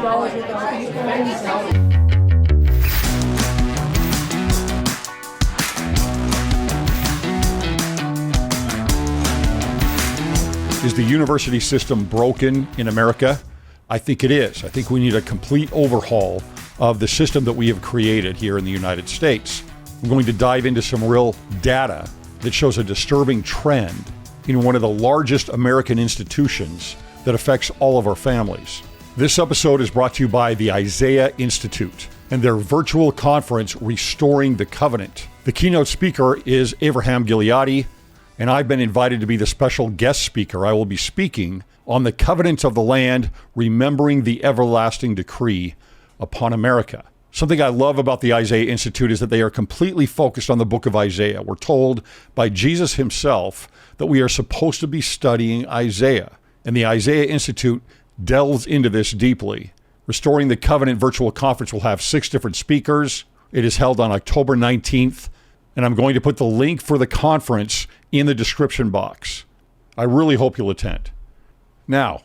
Is the university system broken in America? I think it is. I think we need a complete overhaul of the system that we have created here in the United States. I'm going to dive into some real data that shows a disturbing trend in one of the largest American institutions that affects all of our families. This episode is brought to you by the Isaiah Institute and their virtual conference, Restoring the Covenant. The keynote speaker is Avraham Gileadi, and I've been invited to be the special guest speaker. I will be speaking on the covenants of the land, remembering the everlasting decree upon America. Something I love about the Isaiah Institute is that they are completely focused on the book of Isaiah. We're told by Jesus himself that we are supposed to be studying Isaiah, and the Isaiah Institute delves into this deeply. Restoring the Covenant virtual conference will have 6 different speakers. It is held on October 19th, and I'm going to put the link for the conference in the description box. I really hope you'll attend. Now,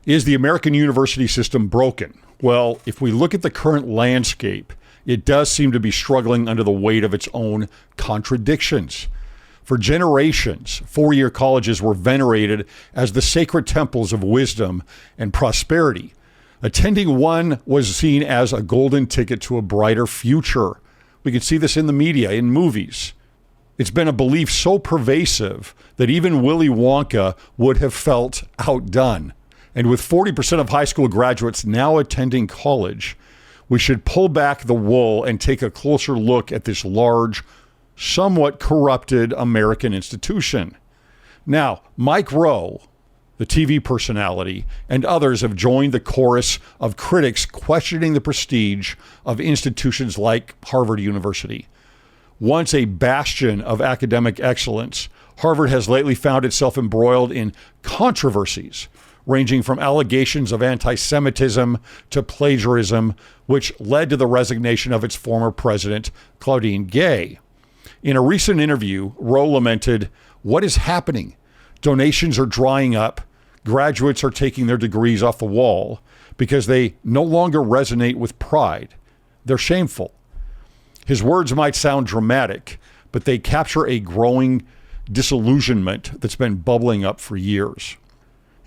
is the American university system broken? Well, if we look at the current landscape, it does seem to be struggling under the weight of its own contradictions. For generations, 4-year colleges were venerated as the sacred temples of wisdom and prosperity. Attending one was seen as a golden ticket to a brighter future. We can see this in the media, in movies. It's been a belief so pervasive that even Willy Wonka would have felt outdone. And with 40% of high school graduates now attending college, we should pull back the wool and take a closer look at this large, somewhat corrupted American institution. Now, Mike Rowe, the TV personality, and others have joined the chorus of critics questioning the prestige of institutions like Harvard University. Once a bastion of academic excellence, Harvard has lately found itself embroiled in controversies ranging from allegations of anti-Semitism to plagiarism, which led to the resignation of its former president, Claudine Gay. In a recent interview, Rowe lamented, "What is happening? Donations are drying up. Graduates are taking their degrees off the wall because they no longer resonate with pride. They're shameful." His words might sound dramatic, but they capture a growing disillusionment that's been bubbling up for years.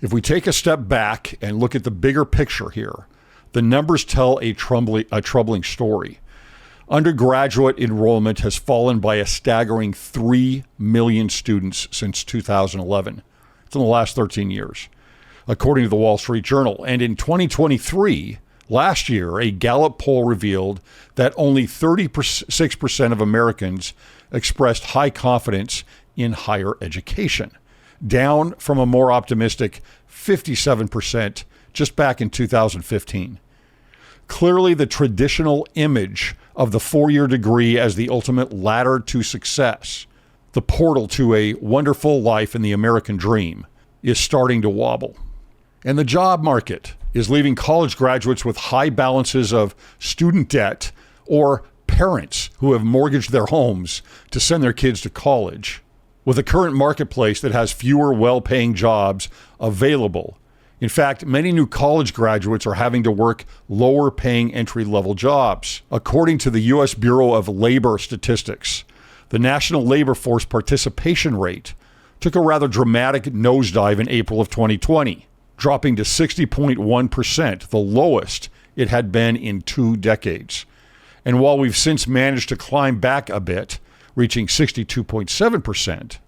If we take a step back and look at the bigger picture here, the numbers tell a troubling story. Undergraduate enrollment has fallen by a staggering 3 million students since 2011. It's in the last 13 years, according to the Wall Street Journal. And in 2023, last year, a Gallup poll revealed that only 36% of Americans expressed high confidence in higher education, down from a more optimistic 57% just back in 2015. Clearly, the traditional image of the 4-year degree as the ultimate ladder to success, the portal to a wonderful life in the American dream, is starting to wobble. And the job market is leaving college graduates with high balances of student debt or parents who have mortgaged their homes to send their kids to college. With a current marketplace that has fewer well-paying jobs available, in fact, many new college graduates are having to work lower-paying entry-level jobs. According to the U.S. Bureau of Labor Statistics, the national labor force participation rate took a rather dramatic nosedive in April of 2020, dropping to 60.1%, the lowest it had been in 2 decades. And while we've since managed to climb back a bit, reaching 62.7%,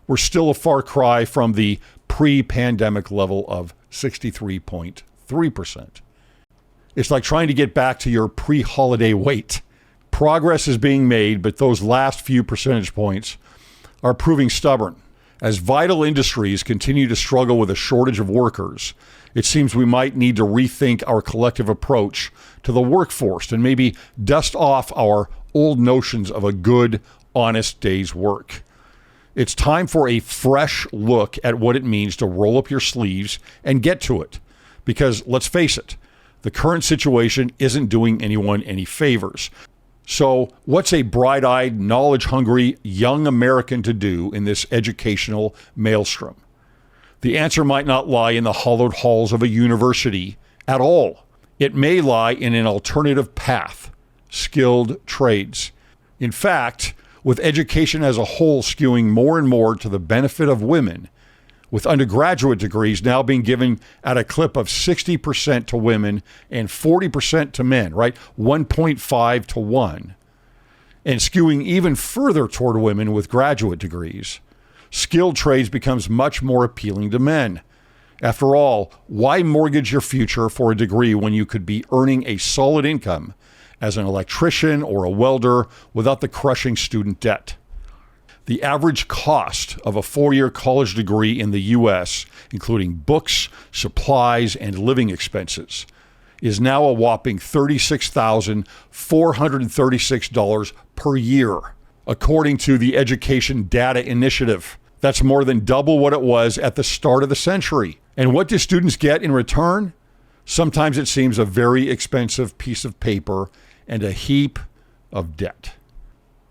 we're still a far cry from the pre-pandemic level of 63.3%. It's like trying to get back to your pre-holiday weight. Progress is being made, but those last few percentage points are proving stubborn. As vital industries continue to struggle with a shortage of workers, it seems we might need to rethink our collective approach to the workforce and maybe dust off our old notions of a good, honest day's work. It's time for a fresh look at what it means to roll up your sleeves and get to it. Because let's face it, the current situation isn't doing anyone any favors. So what's a bright-eyed, knowledge-hungry young American to do in this educational maelstrom? The answer might not lie in the hollowed halls of a university at all. It may lie in an alternative path, skilled trades. In fact, with education as a whole skewing more and more to the benefit of women, with undergraduate degrees now being given at a clip of 60% to women and 40% to men, right? 1.5 to 1. And skewing even further toward women with graduate degrees, skilled trades becomes much more appealing to men. After all, why mortgage your future for a degree when you could be earning a solid income as an electrician or a welder without the crushing student debt? The average cost of a 4-year college degree in the U.S., including books, supplies, and living expenses, is now a whopping $36,436 per year, according to the Education Data Initiative. That's more than double what it was at the start of the century. And what do students get in return? Sometimes it seems a very expensive piece of paper and a heap of debt.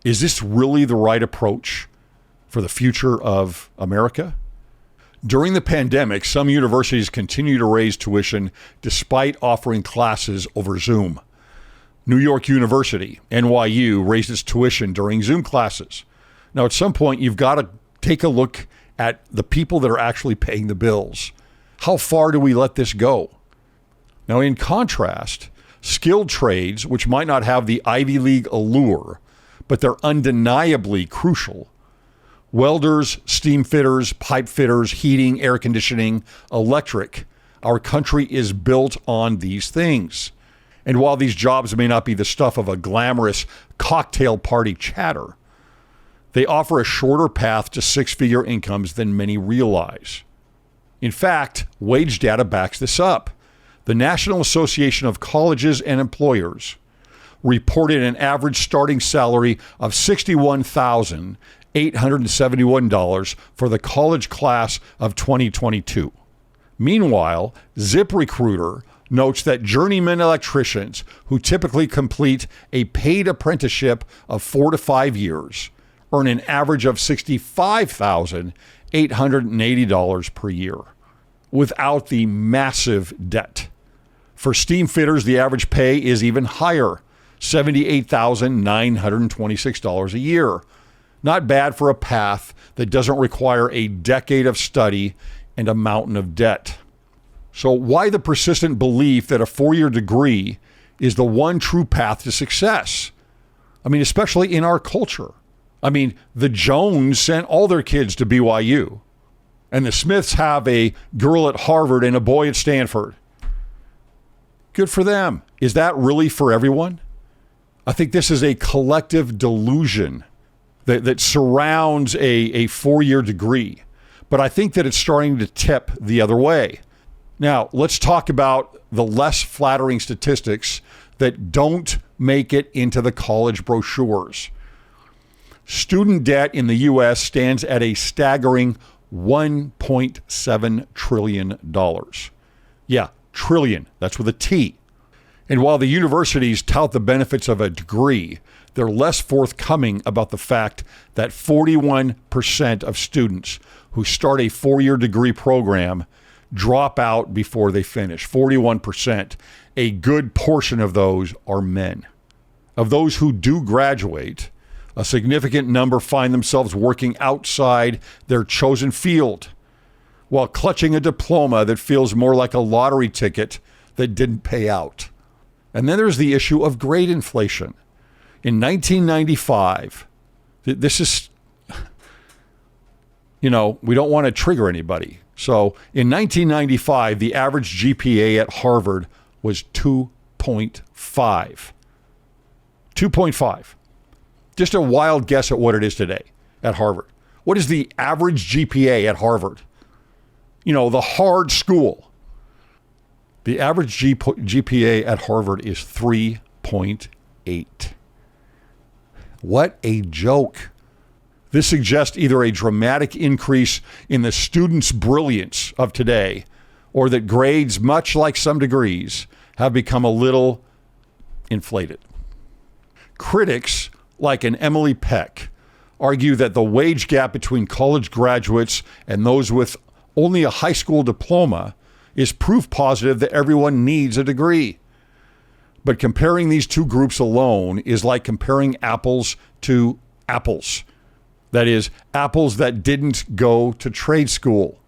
Is this really the right approach for the future of America? During the pandemic, some universities continue to raise tuition despite offering classes over Zoom. New York University, NYU, raised its tuition during Zoom classes. Now, at some point, you've got to take a look at the people that are actually paying the bills. How far do we let this go? Now, in contrast, skilled trades, which might not have the Ivy League allure, but they're undeniably crucial. Welders, steam fitters, pipe fitters, heating, air conditioning, electric. Our country is built on these things. And while these jobs may not be the stuff of a glamorous cocktail party chatter, they offer a shorter path to six-figure incomes than many realize. In fact, wage data backs this up. The National Association of Colleges and Employers reported an average starting salary of $61,871 for the college class of 2022. Meanwhile, ZipRecruiter notes that journeyman electricians who typically complete a paid apprenticeship of 4 to 5 years earn an average of $65,880 per year without the massive debt. For steam fitters, the average pay is even higher, $78,926 a year. Not bad for a path that doesn't require a decade of study and a mountain of debt. So why the persistent belief that a 4-year degree is the one true path to success? I mean, especially in our culture. I mean, the Jones sent all their kids to BYU, and the Smiths have a girl at Harvard and a boy at Stanford. Good for them. Is that really for everyone? I think this is a collective delusion that surrounds a 4-year degree. But I think that it's starting to tip the other way. Now, let's talk about the less flattering statistics that don't make it into the college brochures. Student debt in the U.S. stands at a staggering $1.7 trillion. Yeah, trillion. That's with a T. And while the universities tout the benefits of a degree, they're less forthcoming about the fact that 41% of students who start a 4-year degree program drop out before they finish. 41%. A good portion of those are men. Of those who do graduate, a significant number find themselves working outside their chosen field while clutching a diploma that feels more like a lottery ticket that didn't pay out. And then there's the issue of grade inflation. In 1995, this is, we don't want to trigger anybody. So in 1995, the average GPA at Harvard was 2.5. 2.5. Just a wild guess at what it is today at Harvard. What is the average GPA at Harvard? The hard school. The average GPA at Harvard is 3.8. What a joke. This suggests either a dramatic increase in the students' brilliance of today, or that grades, much like some degrees, have become a little inflated. Critics, like an Emily Peck, argue that the wage gap between college graduates and those with only a high school diploma is proof positive that everyone needs a degree. But comparing these two groups alone is like comparing apples to apples. That is, apples that didn't go to trade school.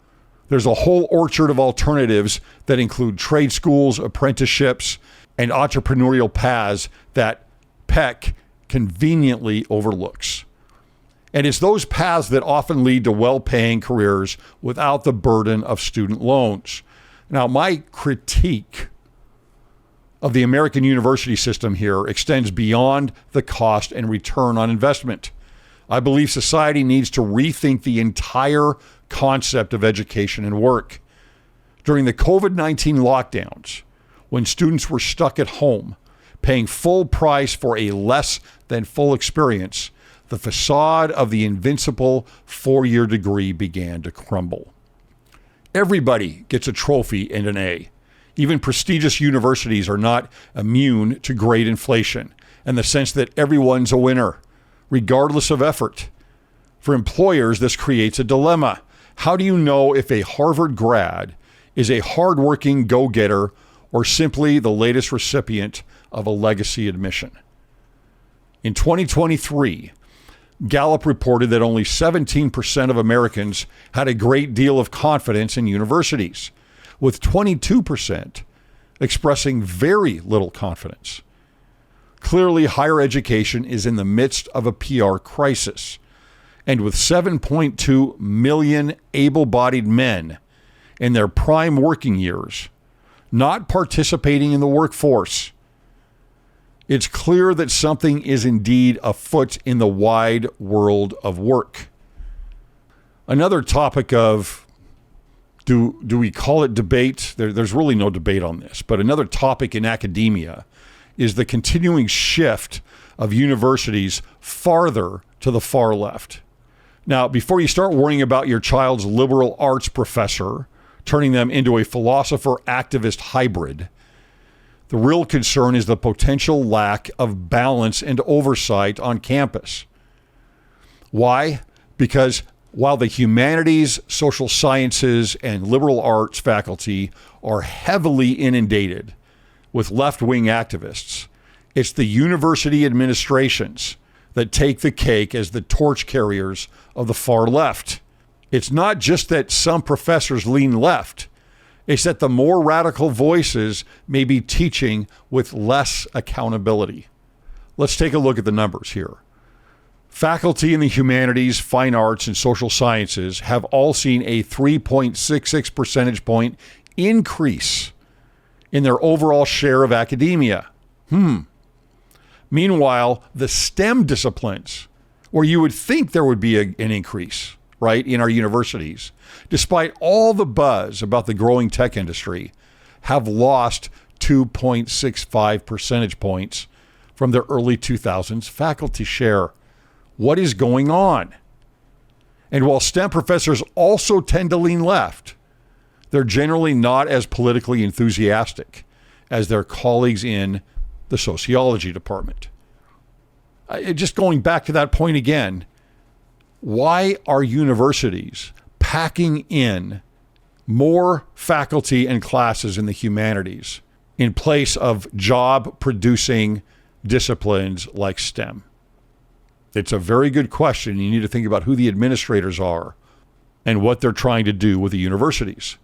There's a whole orchard of alternatives that include trade schools, apprenticeships, and entrepreneurial paths that Peck conveniently overlooks. And it's those paths that often lead to well-paying careers without the burden of student loans. Now, my critique of the American university system here extends beyond the cost and return on investment. I believe society needs to rethink the entire concept of education and work. During the COVID-19 lockdowns, when students were stuck at home, paying full price for a less than full experience, the facade of the invincible four-year degree began to crumble. Everybody gets a trophy and an A. Even prestigious universities are not immune to grade inflation and the sense that everyone's a winner, regardless of effort. For employers, this creates a dilemma. How do you know if a Harvard grad is a hardworking go-getter or simply the latest recipient of a legacy admission? In 2023, Gallup reported that only 17% of Americans had a great deal of confidence in universities, with 22% expressing very little confidence. Clearly, higher education is in the midst of a PR crisis. And with 7.2 million able-bodied men in their prime working years not participating in the workforce, it's clear that something is indeed afoot in the wide world of work. Another topic of, do we call it debate? There's really no debate on this, but another topic in academia is the continuing shift of universities farther to the far left. Now, before you start worrying about your child's liberal arts professor turning them into a philosopher-activist hybrid, the real concern is the potential lack of balance and oversight on campus. Why? Because while the humanities, social sciences, and liberal arts faculty are heavily inundated with left-wing activists, it's the university administrations that take the cake as the torch carriers of the far left. It's not just that some professors lean left. It's that the more radical voices may be teaching with less accountability. Let's take a look at the numbers here. Faculty in the humanities, fine arts, and social sciences have all seen a 3.66 percentage point increase in their overall share of academia. Meanwhile, the STEM disciplines, where you would think there would be an increase, right, in our universities, despite all the buzz about the growing tech industry, have lost 2.65 percentage points from their early 2000s faculty share. What is going on? And while STEM professors also tend to lean left, they're generally not as politically enthusiastic as their colleagues in the sociology department. Just going back to that point again, why are universities packing in more faculty and classes in the humanities in place of job-producing disciplines like STEM? It's a very good question. You need to think about who the administrators are and what they're trying to do with the universities.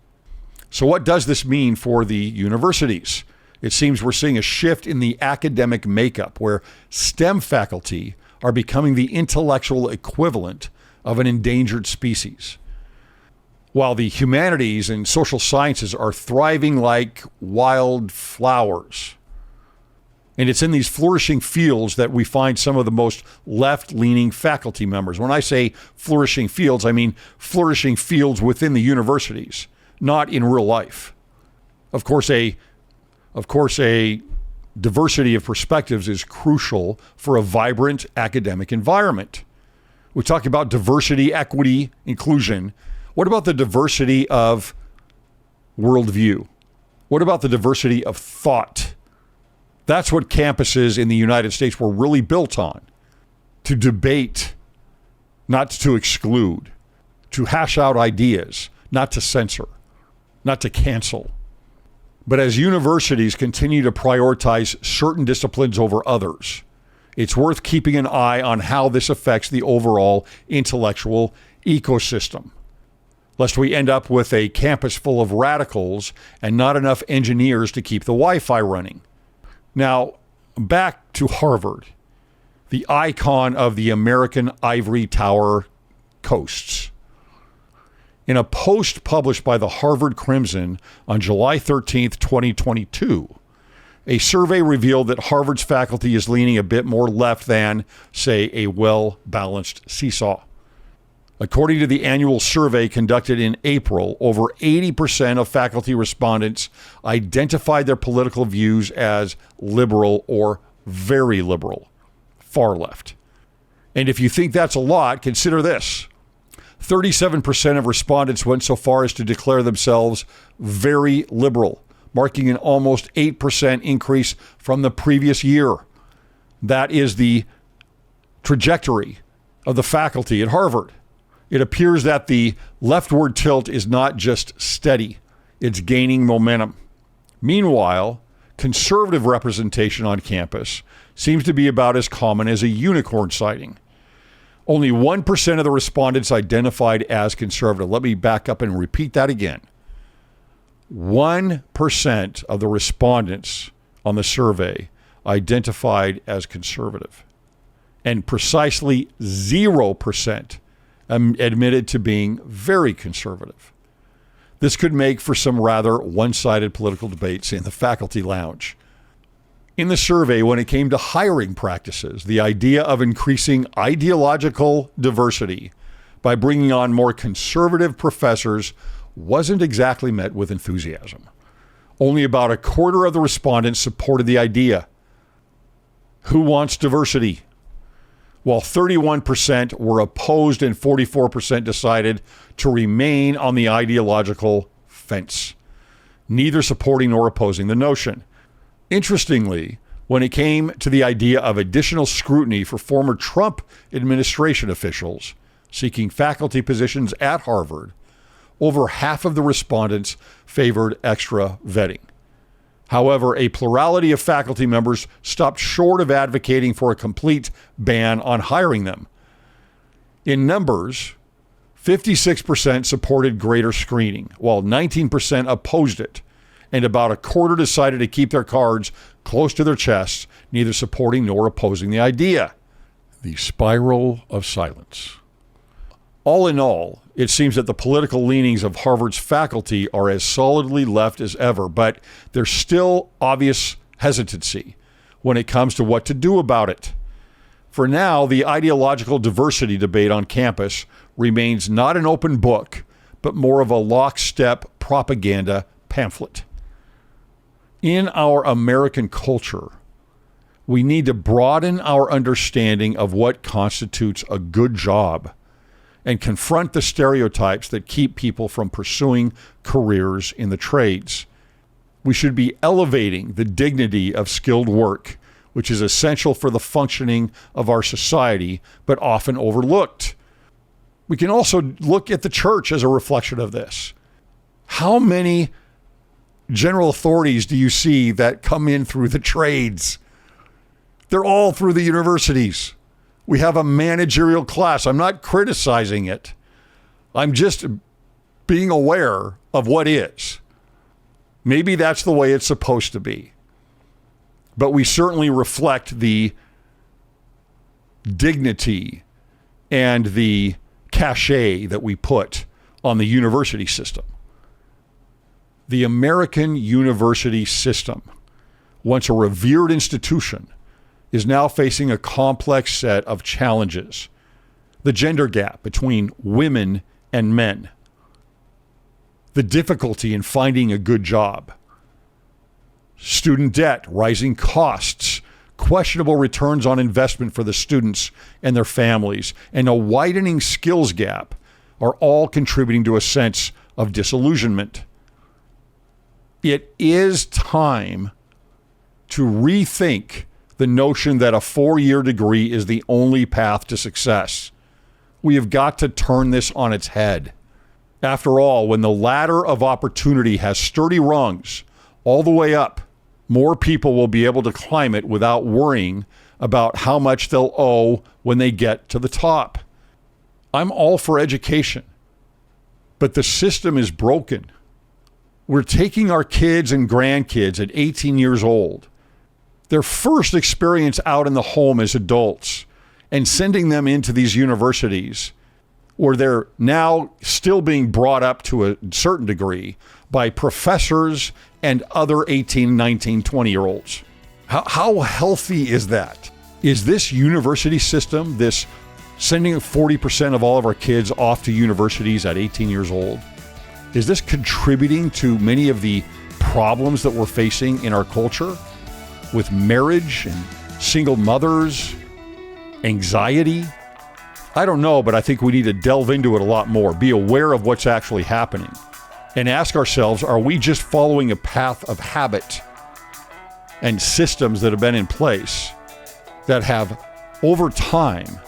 So what does this mean for the universities? It seems we're seeing a shift in the academic makeup where STEM faculty are becoming the intellectual equivalent of an endangered species, while the humanities and social sciences are thriving like wild flowers. And it's in these flourishing fields that we find some of the most left-leaning faculty members. When I say flourishing fields, I mean flourishing fields within the universities, not in real life. Of course, a diversity of perspectives is crucial for a vibrant academic environment. We talk about diversity, equity, inclusion. What about the diversity of worldview? What about the diversity of thought? That's what campuses in the United States were really built on. To debate, not to exclude. To hash out ideas, not to censor, not to cancel. But as universities continue to prioritize certain disciplines over others, it's worth keeping an eye on how this affects the overall intellectual ecosystem, lest we end up with a campus full of radicals and not enough engineers to keep the Wi-Fi running. Now, back to Harvard, the icon of the American ivory tower coasts. In a post published by the Harvard Crimson on July 13th, 2022, a survey revealed that Harvard's faculty is leaning a bit more left than, say, a well-balanced seesaw. According to the annual survey conducted in April, over 80% of faculty respondents identified their political views as liberal or very liberal, far left. And if you think that's a lot, consider this. 37% of respondents went so far as to declare themselves very liberal, marking an almost 8% increase from the previous year. That is the trajectory of the faculty at Harvard. It appears that the leftward tilt is not just steady, it's gaining momentum. Meanwhile, conservative representation on campus seems to be about as common as a unicorn sighting. Only 1% of the respondents identified as conservative. Let me back up and repeat that again. 1% of the respondents on the survey identified as conservative, and precisely 0% admitted to being very conservative. This could make for some rather one-sided political debates in the faculty lounge. In the survey, when it came to hiring practices, the idea of increasing ideological diversity by bringing on more conservative professors wasn't exactly met with enthusiasm. Only about a quarter of the respondents supported the idea. Who wants diversity? While 31% were opposed and 44% decided to remain on the ideological fence, neither supporting nor opposing the notion. Interestingly, when it came to the idea of additional scrutiny for former Trump administration officials seeking faculty positions at Harvard, over half of the respondents favored extra vetting. However, a plurality of faculty members stopped short of advocating for a complete ban on hiring them. In numbers, 56% supported greater screening, while 19% opposed it, and about a quarter decided to keep their cards close to their chests, neither supporting nor opposing the idea. The spiral of silence. All in all, it seems that the political leanings of Harvard's faculty are as solidly left as ever, but there's still obvious hesitancy when it comes to what to do about it. For now, the ideological diversity debate on campus remains not an open book, but more of a lockstep propaganda pamphlet. In our American culture, we need to broaden our understanding of what constitutes a good job and confront the stereotypes that keep people from pursuing careers in the trades. We should be elevating the dignity of skilled work, which is essential for the functioning of our society, but often overlooked. We can also look at the church as a reflection of this. How many general authorities do you see that come in through the trades? They're all through the universities. We have a managerial class. I'm not criticizing it. I'm just being aware of what is. Maybe that's the way it's supposed to be. But we certainly reflect the dignity and the cachet that we put on the university system. The American university system, once a revered institution, is now facing a complex set of challenges. The gender gap between women and men, the difficulty in finding a good job, student debt, rising costs, questionable returns on investment for the students and their families, and a widening skills gap are all contributing to a sense of disillusionment. It is time to rethink the notion that a 4-year degree is the only path to success. We have got to turn this on its head. After all, when the ladder of opportunity has sturdy rungs, all the way up. More people will be able to climb it without worrying about how much they'll owe when they get to the top. I'm all for education, but the system is broken. We're taking our kids and grandkids at 18 years old, their first experience out in the home as adults, and sending them into these universities where they're now still being brought up to a certain degree by professors and other 18, 19, 20-year-olds. How healthy is that? Is this university system, this sending 40% of all of our kids off to universities at 18 years old, is this contributing to many of the problems that we're facing in our culture with marriage and single mothers, anxiety? I don't know, but I think we need to delve into it a lot more, be aware of what's actually happening, and ask ourselves, are we just following a path of habit and systems that have been in place that have, over time,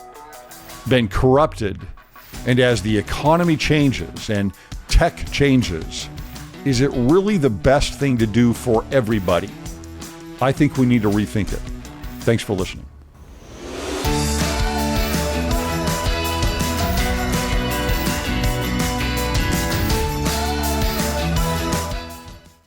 been corrupted? And as the economy changes and tech changes, is it really the best thing to do for everybody? I think we need to rethink it. Thanks for listening.